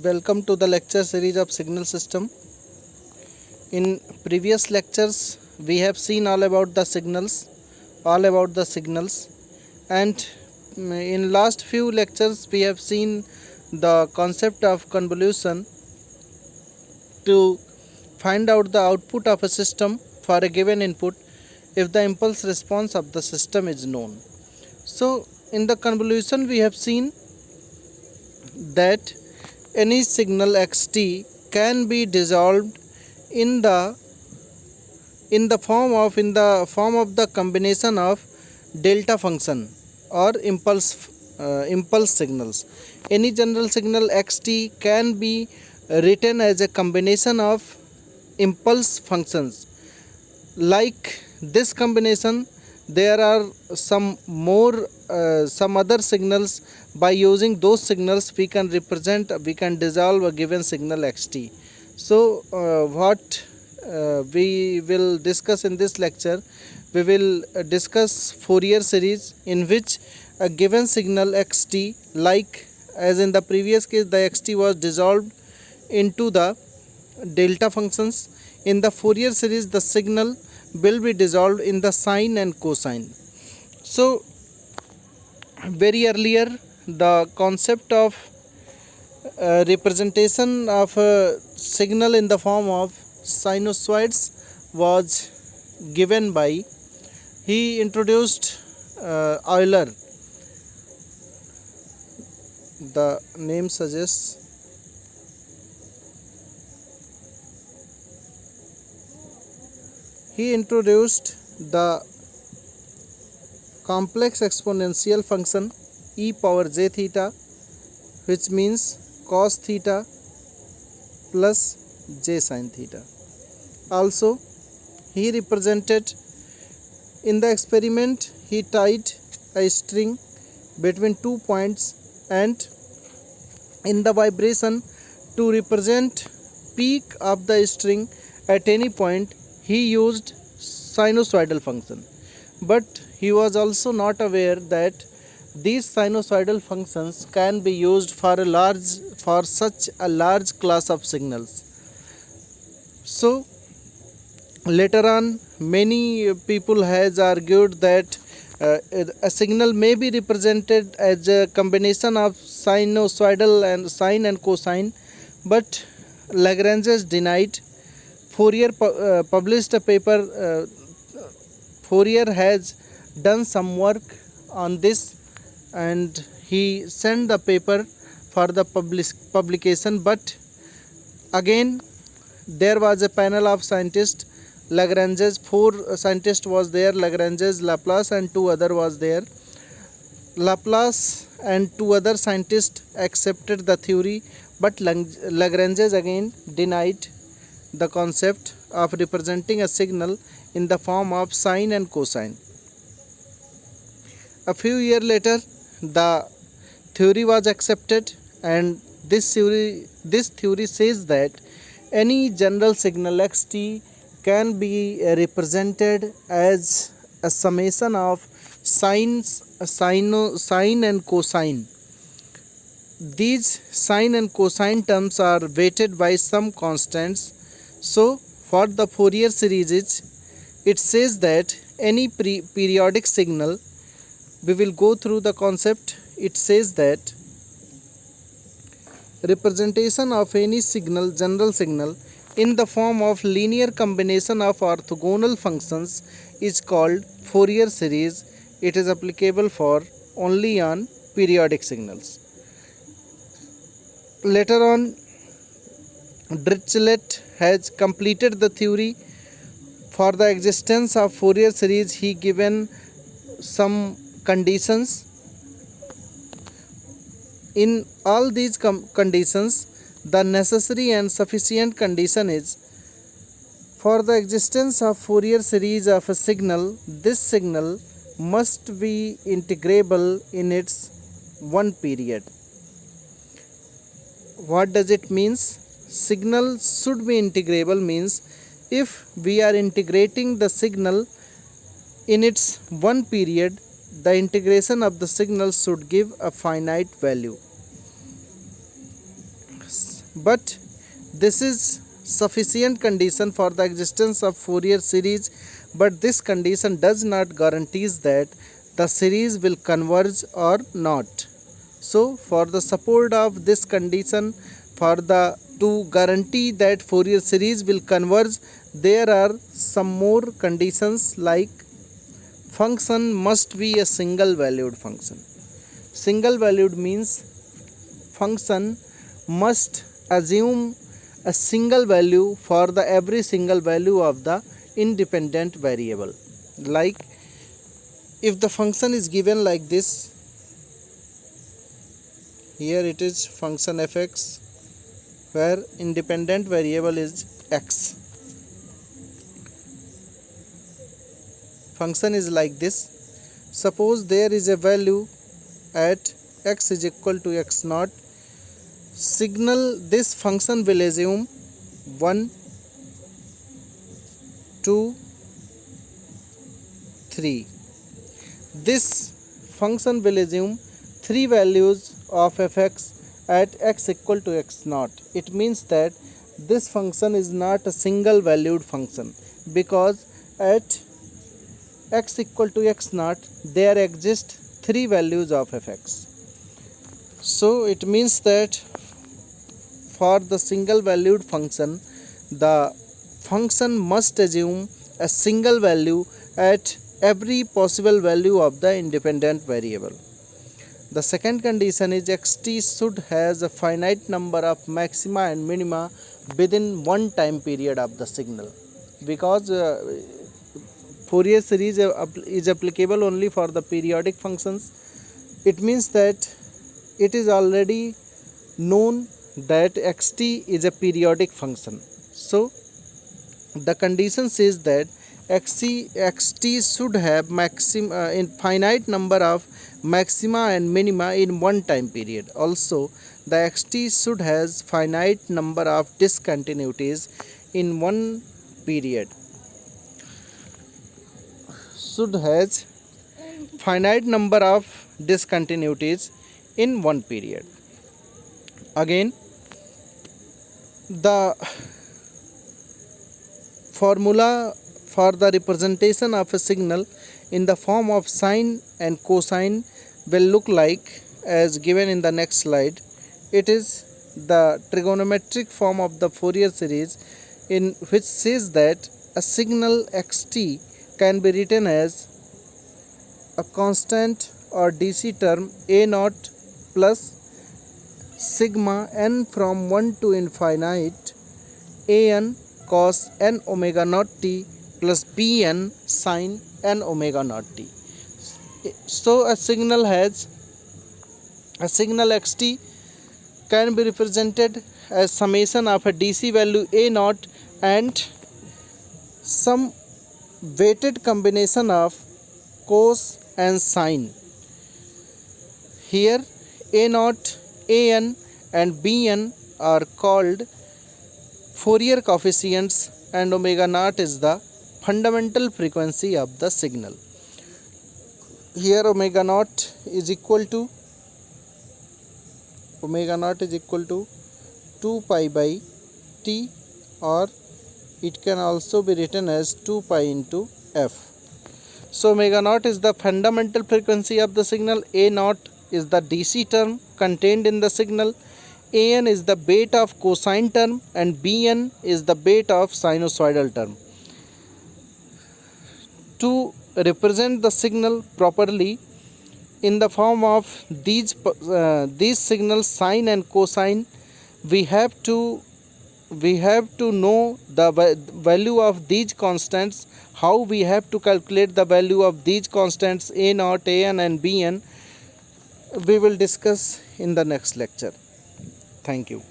Welcome to the lecture series of signal system. In previous lectures we have seen all about the signals, and in last few lectures we have seen the concept of convolution to find out the output of a system for a given input if the impulse response of the system is known. So in the convolution we have seen that any signal xt can be dissolved in the form of the combination of delta function or impulse signals. Any general signal xt can be written as a combination of impulse functions. Like this combination, there are some other signals. By using those signals we can dissolve a given signal xt. So what we will discuss in this lecture, we will discuss Fourier series in which a given signal xt, like as in the previous case the xt was dissolved into the delta functions. In the Fourier series the signal will be dissolved in the sine and cosine. So very earlier the concept of representation of a signal in the form of sinusoids was given by, he introduced Euler. The name suggests he introduced the complex exponential function e power j theta, which means cos theta plus j sin theta. Also he represented, in the experiment he tied a string between 2 points, and in the vibration, to represent peak of the string at any point, he used sinusoidal function. But he was also not aware that these sinusoidal functions can be used for such a large class of signals. So later on many people has argued that a signal may be represented as a combination of sinusoidal and sine and cosine, but Lagrange denied. Fourier published a paper. Fourier has done some work on this and he sent the paper for the publication, but again there was a panel of scientists. Lagrange's 4 scientists was there, Lagrange's, Laplace and 2 other was there. Laplace and 2 other scientists accepted the theory, but Lagrange again denied the concept of representing a signal in the form of sine and cosine. A few years later the theory was accepted, and this theory says that any general signal xt can be represented as a summation of sine and cosine. These sine and cosine terms are weighted by some constants. So for the Fourier series, it says that any periodic signal, we will go through the concept. It says that representation of any signal, general signal, in the form of linear combination of orthogonal functions is called Fourier series. It is applicable for only on periodic signals. Later on Dirichlet has completed the theory. For the existence of Fourier series he given some conditions. In all these conditions, the necessary and sufficient condition is, for the existence of Fourier series of a signal, this signal must be integrable in its one period. What does it means? Signal should be integrable means if we are integrating the signal in its one period, the integration of the signal should give a finite value. but this is sufficient condition for the existence of Fourier series, but this condition does not guarantees that the series will converge or not. So for the support of this condition, for the to guarantee that Fourier series will converge, there are some more conditions, like function must be a single valued function. Single valued means function must assume a single value for the every single value of the independent variable. Like if the function is given like this, here it is function fx, where independent variable is x. Function is like this. Suppose there is a value at x is equal to x naught. Signal this function will assume 1, 2, 3. This function will assume 3 values of fx at x equal to x naught. It means that this function is not a single valued function, because at x equal to x naught there exist 3 values of fx. So it means that for the single valued function, the function must assume a single value at every possible value of the independent variable. The second condition is xt should has a finite number of maxima and minima within one time period of the signal, because Fourier series is applicable only for the periodic functions. It means that it is already known that xt is a periodic function. So the condition says that xt should have finite number of maxima and minima in one time period. Also the xt should has finite number of discontinuities in one period. Should has finite number of discontinuities in one period. Again, the formula for the representation of a signal in the form of sine and cosine will look like as given in the next slide. It is the trigonometric form of the Fourier series, in which says that a signal xt can be written as a constant or DC term a naught plus sigma n from 1 to infinite an cos n omega naught t plus bn sin n omega naught t. So a signal xt can be represented as summation of a DC value a naught and some weighted combination of cos and sine. Here a naught, an and bn are called Fourier coefficients, and omega naught is the fundamental frequency of the signal. Here omega naught is equal to 2 pi by t, or it can also be written as 2 pi into f. So omega naught is the fundamental frequency of the signal, a naught is the DC term contained in the signal, an is the beta of cosine term, and bn is the beta of sinusoidal term. To represent the signal properly in the form of these signals sine and cosine, we have to know the value of these constants. How we have to calculate the value of these constants a naught, an and bn, we will discuss in the next lecture. Thank you.